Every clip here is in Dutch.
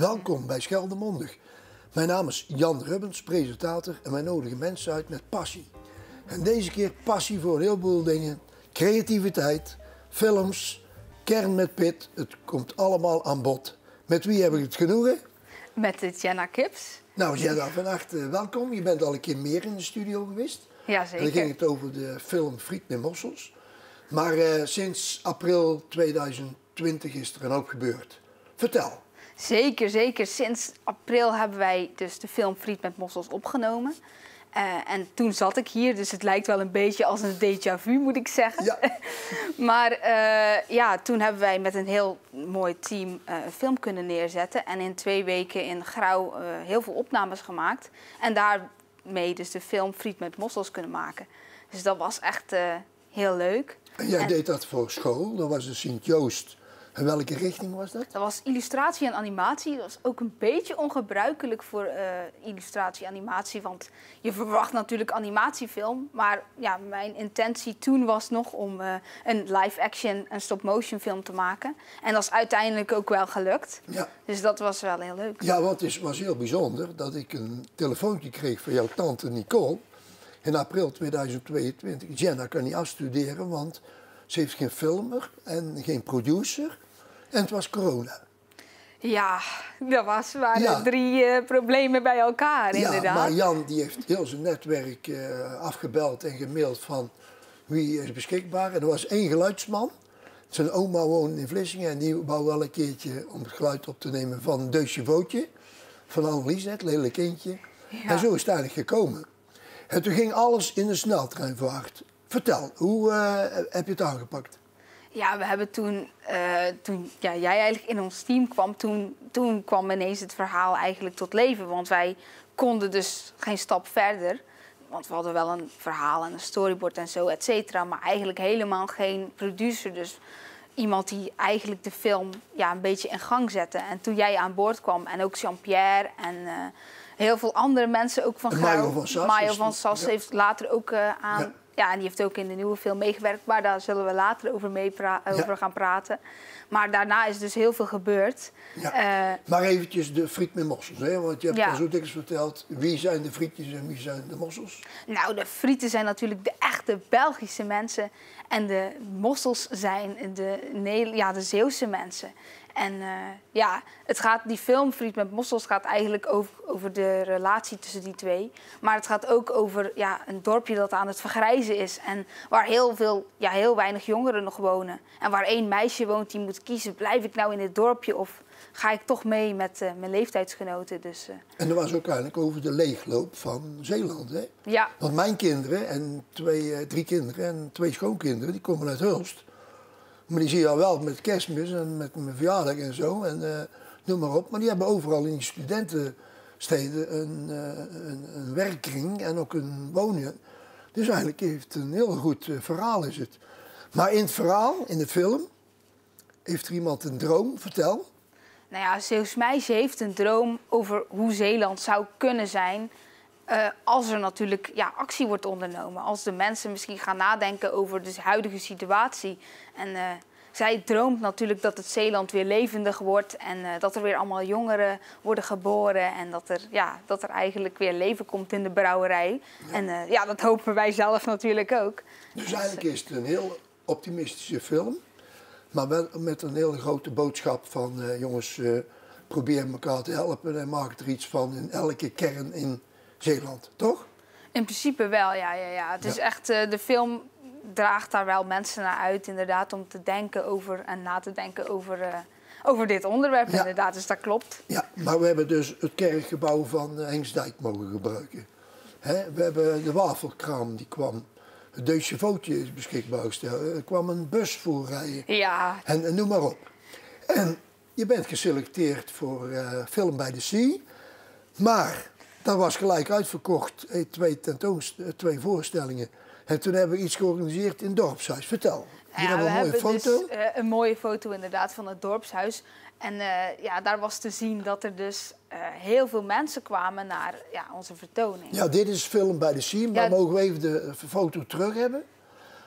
Welkom bij Scheldemondig. Mijn naam is Jan Rubbens, presentator en wij nodigen mensen uit met passie. En deze keer passie voor een heleboel dingen, creativiteit, films, kern met pit. Het komt allemaal aan bod. Met wie heb ik het genoegen? Met Jenna Kips. Nou Jenna, van harte welkom. Je bent al een keer meer in de studio geweest. Jazeker. En dan ging het over de film Friet met mossels. Maar sinds april 2020 is er een hoop gebeurd. Vertel. Zeker. Sinds april hebben wij dus de film Friet met mossels opgenomen. En toen zat ik hier, dus het lijkt wel een beetje als een déjà vu, moet ik zeggen. Ja. Maar toen hebben wij met een heel mooi team een film kunnen neerzetten. En in 2 weken in Grauw heel veel opnames gemaakt. En daarmee dus de film Friet met mossels kunnen maken. Dus dat was echt heel leuk. En jij deed dat voor school, dat was de Sint-Joost. En welke richting was dat? Dat was illustratie en animatie. Dat was ook een beetje ongebruikelijk voor illustratie en animatie. Want je verwacht natuurlijk animatiefilm. Maar ja, mijn intentie toen was nog om een live-action, een stop-motion film te maken. En dat is uiteindelijk ook wel gelukt. Ja. Dus dat was wel heel leuk. Ja, want het was heel bijzonder dat ik een telefoontje kreeg van jouw tante Nicole. In april 2022. Jenna kan niet afstuderen, want ze heeft geen filmer en geen producer. En het was corona. Ja, dat waren 3 problemen bij elkaar, inderdaad. Ja, maar Jan die heeft heel zijn netwerk afgebeld en gemaild van wie is beschikbaar. En er was 1 geluidsman. Zijn oma woonde in Vlissingen en die wou wel een keertje om het geluid op te nemen van Deusje Vootje. Van Annelies, het lelijk kindje. Ja. En zo is het eigenlijk gekomen. En toen ging alles in de sneltreinvaart. Vertel, hoe heb je het aangepakt? Ja, we hebben toen jij eigenlijk in ons team kwam, toen kwam ineens het verhaal eigenlijk tot leven. Want wij konden dus geen stap verder. Want we hadden wel een verhaal en een storyboard en zo, et cetera. Maar eigenlijk helemaal geen producer. Dus iemand die eigenlijk de film een beetje in gang zette. En toen jij aan boord kwam en ook Jean-Pierre en heel veel andere mensen ook van Grauw. Mayo van Sas heeft later ook aan... Ja, en die heeft ook in de nieuwe film meegewerkt, maar daar zullen we later over gaan praten. Maar daarna is dus heel veel gebeurd. Ja. Maar eventjes de friet met mossels, hè? Want je hebt al zo dikwijls verteld, wie zijn de frietjes en wie zijn de mossels? Nou, de frieten zijn natuurlijk de echte Belgische mensen. En de mossels zijn de Zeeuwse mensen. En die film Friet met mossels gaat eigenlijk over de relatie tussen die 2. Maar het gaat ook over een dorpje dat aan het vergrijzen is. En waar heel weinig jongeren nog wonen. En waar 1 meisje woont die moet kiezen, blijf ik nou in dit dorpje of ga ik toch mee met mijn leeftijdsgenoten. Dus, En dat was ook eigenlijk over de leegloop van Zeeland, hè? Ja. Want mijn kinderen en 3 kinderen en 2 schoonkinderen, die komen uit Hulst. Maar die zie je al wel met Kerstmis en met mijn verjaardag en zo, en noem maar op. Maar die hebben overal in die studentensteden een werkkring en ook een wonen. Dus eigenlijk heeft het een heel goed verhaal is het. Maar in het verhaal, in de film, heeft er iemand een droom? Vertel. Nou ja, Zeeuws meisje heeft een droom over hoe Zeeland zou kunnen zijn als er natuurlijk actie wordt ondernomen. Als de mensen misschien gaan nadenken over de huidige situatie. En zij droomt natuurlijk dat het Zeeland weer levendig wordt. En dat er weer allemaal jongeren worden geboren. En dat er eigenlijk weer leven komt in de brouwerij. Ja. En dat hopen wij zelf natuurlijk ook. Dus eigenlijk is het een heel optimistische film. Maar wel met een hele grote boodschap van jongens, probeer elkaar te helpen. En maak er iets van in elke kern in Zeeland, toch? In principe wel, ja. Het is echt, de film draagt daar wel mensen naar uit, inderdaad, om te denken over en na te denken over dit onderwerp, inderdaad. Dus dat klopt. Ja, maar we hebben dus het kerkgebouw van Hengsdijk mogen gebruiken. We hebben de wafelkraam, die kwam. Het Deusje Vootje is beschikbaar gesteld. Er kwam een bus voor rijden. Ja. En noem maar op. En je bent geselecteerd voor Film by the Sea. Maar dat was gelijk uitverkocht, 2 voorstellingen. En toen hebben we iets georganiseerd in het dorpshuis. Vertel. We hebben een mooie foto. Dus, een mooie foto inderdaad van het dorpshuis. En daar was te zien dat er dus heel veel mensen kwamen naar onze vertoning. Ja, dit is Film by the Sea. Maar mogen we even de foto terug hebben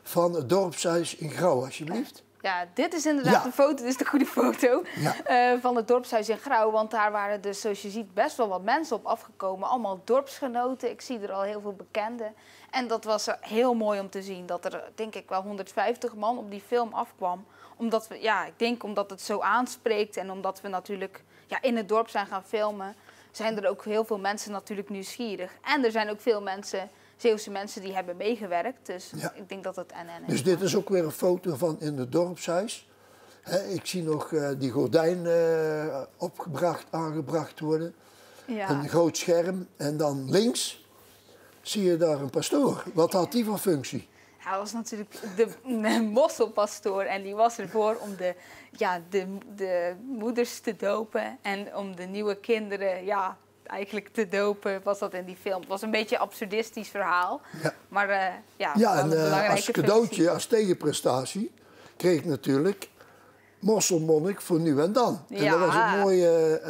van het dorpshuis in Grauw, alsjeblieft? Ja, dit is inderdaad de foto, dit is de goede foto van het dorpshuis in Grauw. Want daar waren dus, zoals je ziet, best wel wat mensen op afgekomen. Allemaal dorpsgenoten. Ik zie er al heel veel bekenden. En dat was heel mooi om te zien. Dat er, denk ik, wel 150 man op die film afkwam. Omdat we, ik denk omdat het zo aanspreekt. En omdat we natuurlijk in het dorp zijn gaan filmen. Zijn er ook heel veel mensen natuurlijk nieuwsgierig. En er zijn ook veel mensen... Zeeuwse mensen die hebben meegewerkt, dus ik denk dat het NN is. Dus dit is ook weer een foto van in het dorpshuis. Ik zie nog die gordijn aangebracht worden. Ja. Een groot scherm. En dan links zie je daar een pastoor. Wat had die voor functie? Hij was natuurlijk de mosselpastoor en die was ervoor om de moeders te dopen en om de nieuwe kinderen... eigenlijk te dopen was dat in die film. Het was een beetje een absurdistisch verhaal. Ja. Maar als cadeautje, als tegenprestatie, kreeg ik natuurlijk Mosselmonnik voor nu en dan. En dat was een mooie,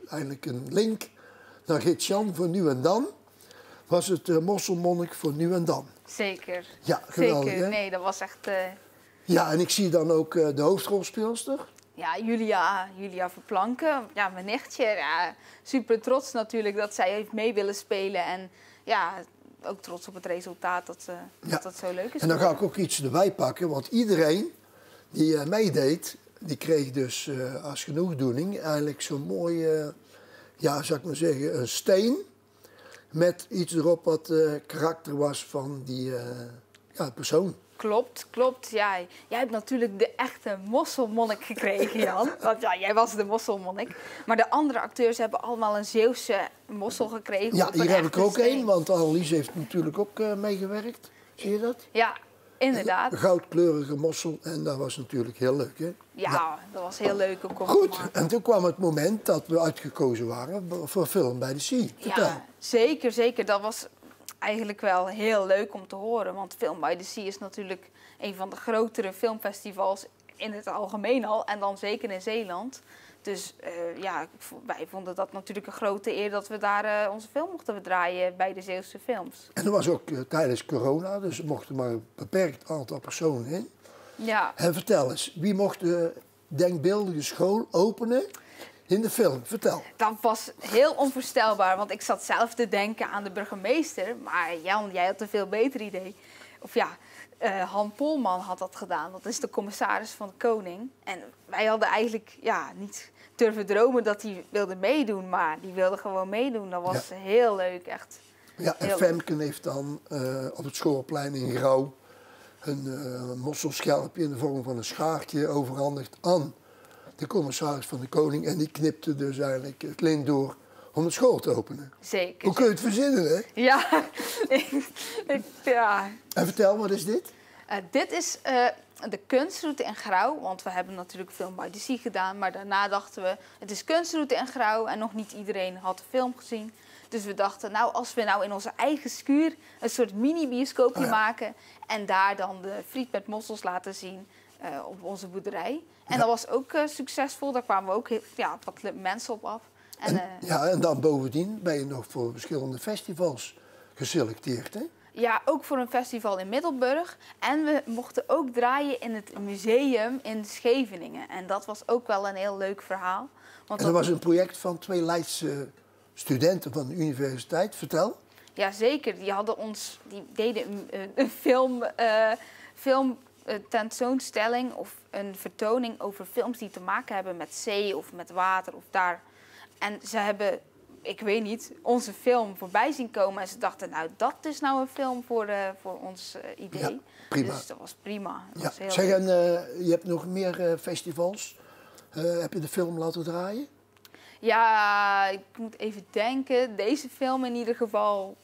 eigenlijk een link naar Gert-Jan voor nu en dan. Was het Mosselmonnik voor nu en dan. Zeker. Ja, geweldig. Zeker. Nee, dat was echt... Ja, en ik zie dan ook de hoofdrolspeelster. Ja, Julia Verplanken, mijn nichtje. Ja, super trots natuurlijk dat zij heeft mee willen spelen. En ook trots op het resultaat dat het zo leuk is. En dan ga ik ook iets erbij pakken, want iedereen die meedeed, die kreeg dus als genoegdoening eigenlijk zo'n mooie, zou ik maar zeggen, een steen. Met iets erop wat karakter was van die persoon. Klopt. Ja. Jij hebt natuurlijk de echte mosselmonnik gekregen, Jan. Want jij was de mosselmonnik. Maar de andere acteurs hebben allemaal een Zeeuwse mossel gekregen. Ja, hier heb ik er ook één, want Annelies heeft natuurlijk ook meegewerkt. Zie je dat? Ja, inderdaad. Een goudkleurige mossel en dat was natuurlijk heel leuk, hè? Ja, dat was heel leuk om te maken. Goed, en toen kwam het moment dat we uitgekozen waren voor Film by the Sea. Vertel. Ja, zeker. Dat was... eigenlijk wel heel leuk om te horen. Want Film by the Sea is natuurlijk een van de grotere filmfestivals in het algemeen al. En dan zeker in Zeeland. Dus wij vonden dat natuurlijk een grote eer dat we daar onze film mochten draaien bij de Zeeuwse films. En dat was ook tijdens corona, dus er mochten maar een beperkt aantal personen in. Ja. En vertel eens, wie mocht de denkbeeldige school openen in de film? Vertel. Dat was heel onvoorstelbaar, want ik zat zelf te denken aan de burgemeester. Maar Jan, jij had een veel beter idee. Of Han Polman had dat gedaan. Dat is de commissaris van de Koning. En wij hadden eigenlijk niet durven dromen dat hij wilde meedoen. Maar die wilde gewoon meedoen. Dat was heel leuk, echt. Ja, en Femke heeft dan op het schoolplein in Grauw een mosselschelpje in de vorm van een schaartje overhandigd aan de commissaris van de Koning. En die knipte dus eigenlijk het lint door om de school te openen. Zeker. Hoe kun je het verzinnen, hè? Ja. En vertel, wat is dit? Dit is de kunstroute in Grauw. Want we hebben natuurlijk Film by the Sea gedaan. Maar daarna dachten we, het is kunstroute in Grauw. En nog niet iedereen had de film gezien. Dus we dachten, als we in onze eigen schuur een soort mini-bioscoopje maken. En daar dan de friet met mossels laten zien op onze boerderij. En dat was ook succesvol. Daar kwamen ook wat mensen op af. En dan bovendien ben je nog voor verschillende festivals geselecteerd, hè? Ja, ook voor een festival in Middelburg. En we mochten ook draaien in het museum in Scheveningen. En dat was ook wel een heel leuk verhaal. Want en dat was een project van 2 Leidse studenten van de universiteit. Vertel. Jazeker, die deden een filmtentoonstelling of een vertoning over films die te maken hebben met zee of met water of daar. En ze hebben, ik weet niet, onze film voorbij zien komen. En ze dachten, dat is nou een film voor ons idee. Ja, prima. Dus dat was prima. Dat ja. was heel zeg, leuk. en je hebt nog meer festivals. Heb je de film laten draaien? Ja, ik moet even denken. Deze film in ieder geval,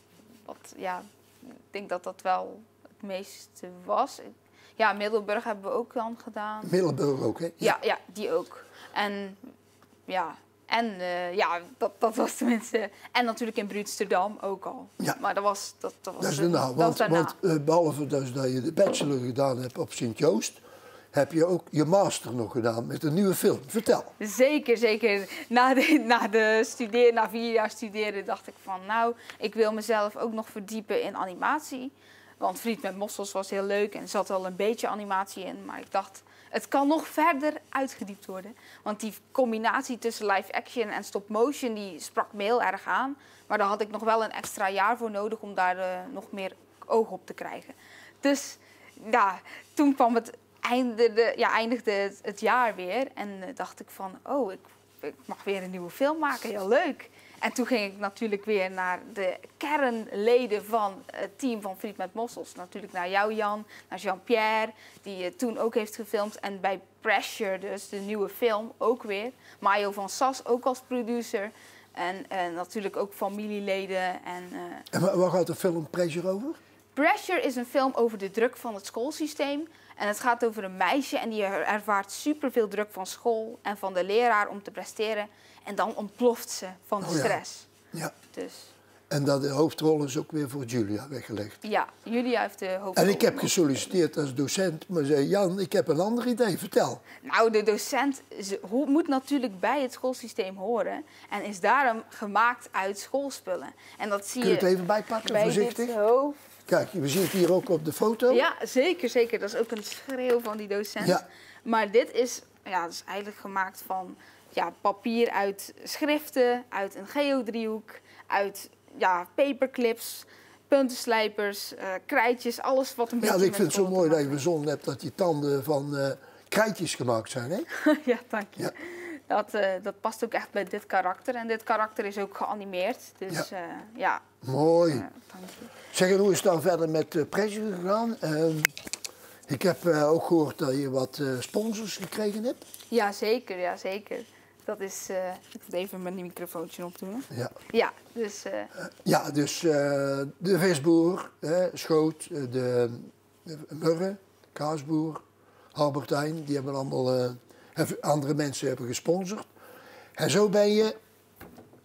ik denk dat dat wel het meeste was. Ja, Middelburg hebben we ook dan gedaan. Middelburg ook, hè? Ja, die ook. En dat was tenminste... En natuurlijk in Brutsterdam ook al. Ja. Maar dat was daarna. Want behalve dus dat je de bachelor gedaan hebt op Sint-Joost, heb je ook je master nog gedaan met een nieuwe film. Vertel. Zeker. Na 4 jaar studeren dacht ik van, ik wil mezelf ook nog verdiepen in animatie. Want Friet met Mossels was heel leuk en er zat al een beetje animatie in. Maar ik dacht, het kan nog verder uitgediept worden. Want die combinatie tussen live action en stop motion, die sprak me heel erg aan. Maar daar had ik nog wel een extra jaar voor nodig om daar nog meer oog op te krijgen. Dus ja, toen kwam eindigde het jaar weer. En dacht ik van, oh, ik mag weer een nieuwe film maken, heel leuk. En toen ging ik natuurlijk weer naar de kernleden van het team van Friet met Mossels. Natuurlijk naar jou, Jan, naar Jean-Pierre, die toen ook heeft gefilmd. En bij Pressure, dus de nieuwe film, ook weer. Mayo van Sas, ook als producer. En natuurlijk ook familieleden. En waar gaat de film Pressure over? Pressure is een film over de druk van het schoolsysteem. En het gaat over een meisje en die ervaart superveel druk van school en van de leraar om te presteren. En dan ontploft ze van de stress. Ja. Dus. En dat de hoofdrol is ook weer voor Julia weggelegd. Ja, Julia heeft de hoofdrol. En ik heb gesolliciteerd als docent, maar zei Jan, ik heb een ander idee, vertel. Nou, de docent moet natuurlijk bij het schoolsysteem horen en is daarom gemaakt uit schoolspullen. En dat zie Kun je het even bijpakken, bij voorzichtig? dit hoofd. Kijk, we zien het hier ook op de foto. Ja, zeker, zeker. Dat is ook een schreeuw van die docent. Ja. Maar dit is, dat is eigenlijk gemaakt van papier uit schriften, uit een geodriehoek, uit paperclips, puntenslijpers, krijtjes, alles wat een beetje. Ja, ik vind het zo mooi dat je verzonnen hebt dat die tanden van krijtjes gemaakt zijn, hè? Ja, dank je. Ja. Dat past ook echt bij dit karakter. En dit karakter is ook geanimeerd. Dus Mooi. dank je. Zeg, en hoe is het dan verder met Pressure gegaan? Ik heb ook gehoord dat je wat sponsors gekregen hebt. Ja, zeker. Ja, zeker. Dat is... ik moet even mijn microfoontje opdoen. Ja. Ja, dus... dus de visboer, Schoot, de Murre, Kaasboer, Albertijn, die hebben allemaal... andere mensen hebben gesponsord. En zo ben je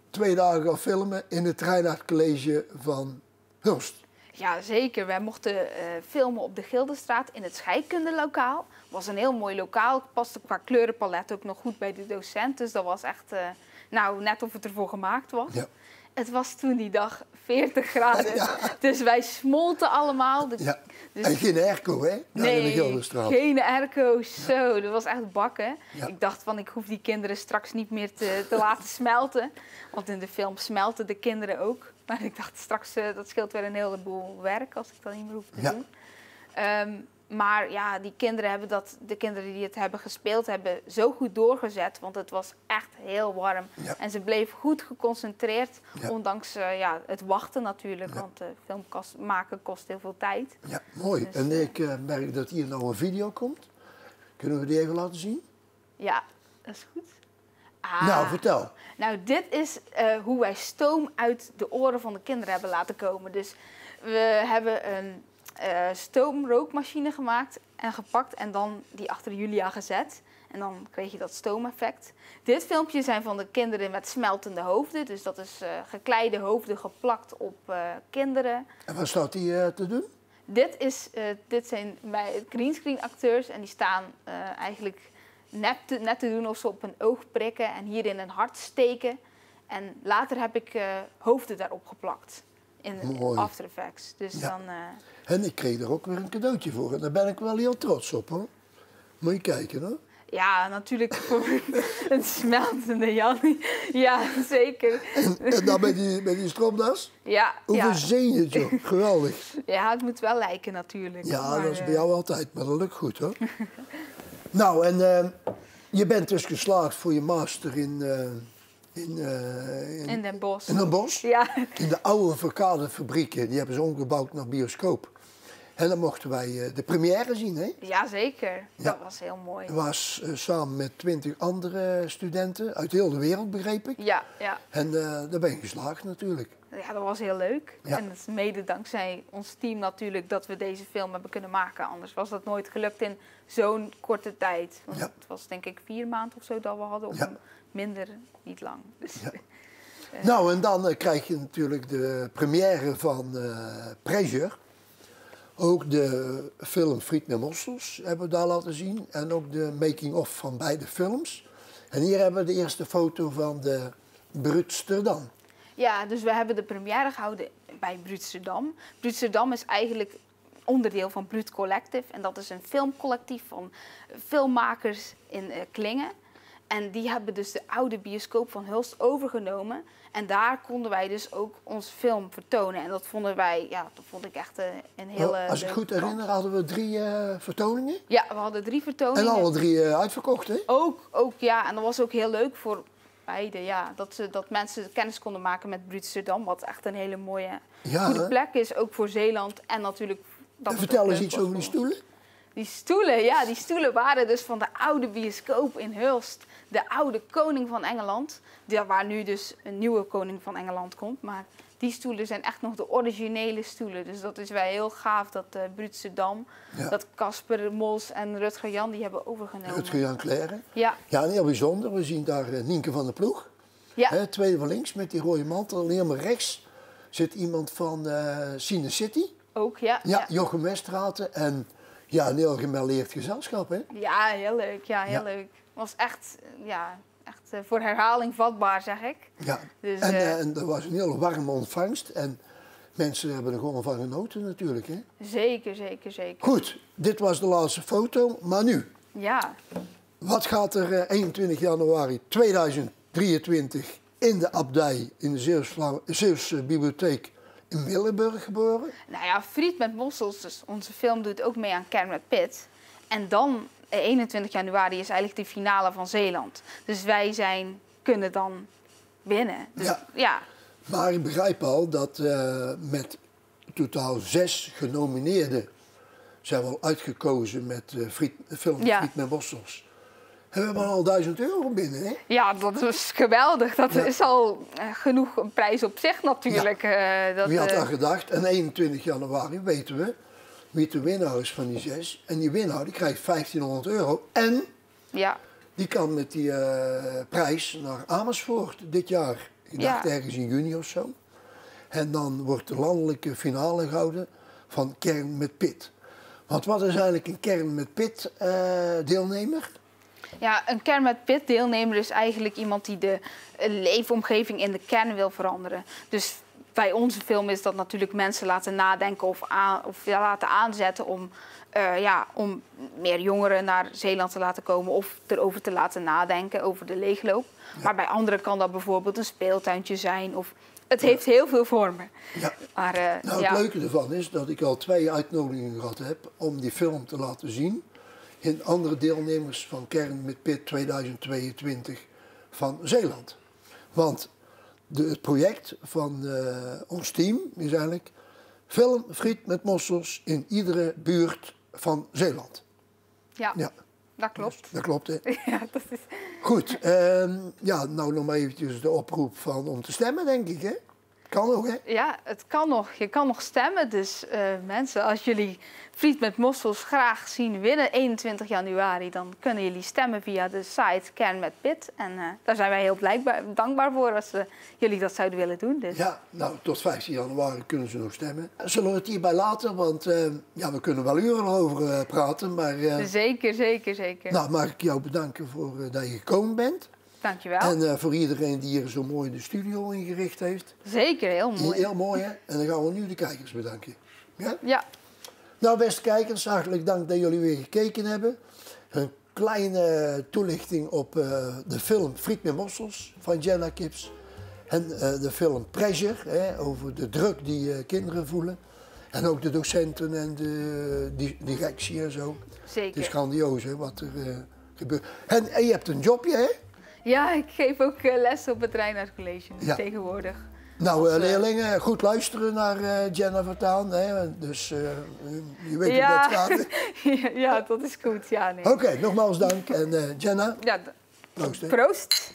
2 dagen gaan filmen in het Reinhard College van Hulst. Ja, zeker. Wij mochten filmen op de Gildenstraat in het scheikundelokaal. Het was een heel mooi lokaal. Paste qua kleurenpalet ook nog goed bij de docent. Dus dat was echt net of het ervoor gemaakt was. Ja. Het was toen die dag 40 graden. Ja. Dus wij smolten allemaal. Dus en geen airco, hè? Nee, in de Gildenstraat. Geen airco. Zo, dat was echt bakken. Ja. Ik dacht van, ik hoef die kinderen straks niet meer te laten smelten. Want in de film smelten de kinderen ook. Maar ik dacht straks, dat scheelt weer een heleboel werk als ik dat niet meer hoef te doen. Maar ja, de kinderen die het hebben gespeeld, hebben zo goed doorgezet. Want het was echt heel warm. Ja. En ze bleven goed geconcentreerd, ondanks het wachten natuurlijk. Ja. Want film maken kost heel veel tijd. Ja, mooi. Dus, en ik merk dat hier nou een video komt. Kunnen we die even laten zien? Ja, dat is goed. Nou, vertel. Nou, dit is hoe wij stoom uit de oren van de kinderen hebben laten komen. Dus we hebben een stoomrookmachine gemaakt en gepakt en dan die achter Julia gezet. En dan kreeg je dat stoomeffect. Dit filmpje zijn van de kinderen met smeltende hoofden. Dus dat is gekleide hoofden geplakt op kinderen. En wat staat die te doen? Dit zijn greenscreen acteurs en die staan eigenlijk net te doen of ze op een oog prikken en hier in een hart steken. En later heb ik hoofden daarop geplakt in After Effects. Dus dan, En ik kreeg er ook weer een cadeautje voor en daar ben ik wel heel trots op, hoor. Moet je kijken, hoor. Ja, natuurlijk voor een smeltende Jan. Ja, zeker. En dan met die stropdas? Ja. Hoe verzin je het, joh? Geweldig. Ja, het moet wel lijken natuurlijk. Ja, maar, dat is bij jou altijd, maar dat lukt goed, hoor. Nou, en je bent dus geslaagd voor je master in Den Bosch. In Den Bosch? Ja. In de oude verkadefabrieken, die hebben ze omgebouwd naar bioscoop. En dan mochten wij de première zien, hè? Jazeker, dat was heel mooi. Dat was samen met 20 andere studenten uit heel de wereld, begreep ik. Ja. En daar ben je geslaagd natuurlijk. Ja, dat was heel leuk. Ja. En het is mede dankzij ons team natuurlijk dat we deze film hebben kunnen maken. Anders was dat nooit gelukt in zo'n korte tijd. Want het was denk ik 4 maanden of zo dat we hadden. Of minder, niet lang. Dus, nou, en dan krijg je natuurlijk de première van Pressure. Ook de film Friet met Mossels hebben we daar laten zien. En ook de making-of van beide films. En hier hebben we de eerste foto van de Brutsterdam. Ja, dus we hebben de première gehouden bij Brutsterdam. Brutsterdam is eigenlijk onderdeel van Bruut Collective. En dat is een filmcollectief van filmmakers in Klingen. En die hebben dus de oude bioscoop van Hulst overgenomen. En daar konden wij dus ook ons film vertonen. En dat vonden wij, ja, dat vond ik echt een hele... Als ik goed herinner, hadden we 3 vertoningen. Ja, we hadden 3 vertoningen. En alle 3 uitverkocht, hè? Ook, ja. En dat was ook heel leuk voor beide, ja. Dat mensen kennis konden maken met Bruutserdam. Wat echt een hele mooie, goede plek is. Ook voor Zeeland en natuurlijk... En vertel eens iets over die stoelen. Die stoelen waren dus van de oude bioscoop in Hulst. De oude koning van Engeland. Waar nu dus een nieuwe koning van Engeland komt. Maar die stoelen zijn echt nog de originele stoelen. Dus dat is wel heel gaaf dat Bruutserdam, dat Casper Mols en Rutger Jan die hebben overgenomen. Rutger Jan Claire. Ja. Ja, en heel bijzonder. We zien daar Nienke van der Ploeg. Ja. Tweede van links met die rode mantel. En helemaal rechts zit iemand van Cine City. Ook, ja. Ja, Jochem Westraten en... Ja, een heel gemêleerd gezelschap, hè? Ja, heel leuk. Ja, heel leuk. Het was echt, voor herhaling vatbaar, zeg ik. Ja, dus, en er was een hele warme ontvangst. En mensen hebben er gewoon van genoten natuurlijk, hè? Zeker. Goed, dit was de laatste foto. Maar nu, ja. wat gaat er 21 januari 2023 in de abdij in de Zeeuwse bibliotheek in Willenburg gebeuren? Nou ja, Friet met Mossels, dus onze film doet ook mee aan Kern met Pit. En dan, 21 januari, is eigenlijk de finale van Zeeland. Dus wij kunnen dan winnen. Dus, ja. Maar ik begrijp al dat met totaal 6 genomineerden zijn we al uitgekozen met film Friet met Mossels. Hebben we maar al €1000 binnen, hè? Ja, dat is geweldig. Dat is al genoeg een prijs op zich natuurlijk. Ja. Wie had dat gedacht? En 21 januari weten we wie de winnaar is van die 6. En die winnaar die krijgt €1500. En die kan met die prijs naar Amersfoort dit jaar. Ik dacht ergens in juni of zo. En dan wordt de landelijke finale gehouden van Kern met Pit. Want wat is eigenlijk een Kern met Pit deelnemer? Ja, een Kern met Pit deelnemer is eigenlijk iemand die de leefomgeving in de kern wil veranderen. Dus bij onze film is dat natuurlijk mensen laten nadenken of laten aanzetten om meer jongeren naar Zeeland te laten komen of erover te laten nadenken, over de leegloop. Ja. Maar bij anderen kan dat bijvoorbeeld een speeltuintje zijn of het heeft heel veel vormen. Ja. Maar, het leuke ervan is dat ik al 2 uitnodigingen gehad heb om die film te laten zien in andere deelnemers van Kern met Pit 2022 van Zeeland. Want het project van ons team is eigenlijk film Friet met Mossels in iedere buurt van Zeeland. Ja. Dat klopt. Dat klopt, hè? Ja, dat is... Goed, nou nog maar eventjes de oproep om te stemmen, denk ik, hè? Kan nog, hè? Ja, het kan nog. Je kan nog stemmen. Dus mensen, als jullie Friet met Mossels graag zien winnen 21 januari... dan kunnen jullie stemmen via de site Kern met Pit. En daar zijn wij heel dankbaar voor als jullie dat zouden willen doen. Dus. Ja, nou, tot 15 januari kunnen ze nog stemmen. Zullen we het hierbij laten? Want we kunnen wel uren over praten, maar... Zeker. Nou, mag ik jou bedanken voor dat je gekomen bent. Dankjewel. En voor iedereen die hier zo mooi de studio ingericht heeft. Zeker, heel mooi. Heel mooi, hè? En dan gaan we nu de kijkers bedanken. Ja? Ja. Nou, beste kijkers, hartelijk dank dat jullie weer gekeken hebben. Een kleine toelichting op de film Friet met Mossels van Jenna Kips. En de film Pressure, hè, over de druk die kinderen voelen. En ook de docenten en de directie en zo. Zeker. Het is grandioos, hè, wat er gebeurt. En je hebt een jobje, hè? Ja, ik geef ook les op het Reinhard College tegenwoordig. Nou, leerlingen, goed luisteren naar Jenna Vertaan. Hè? Dus je weet hoe dat gaat. Ja, dat is goed. Ja, nee. Oké, nogmaals dank. En Jenna, ja, proost. Proost.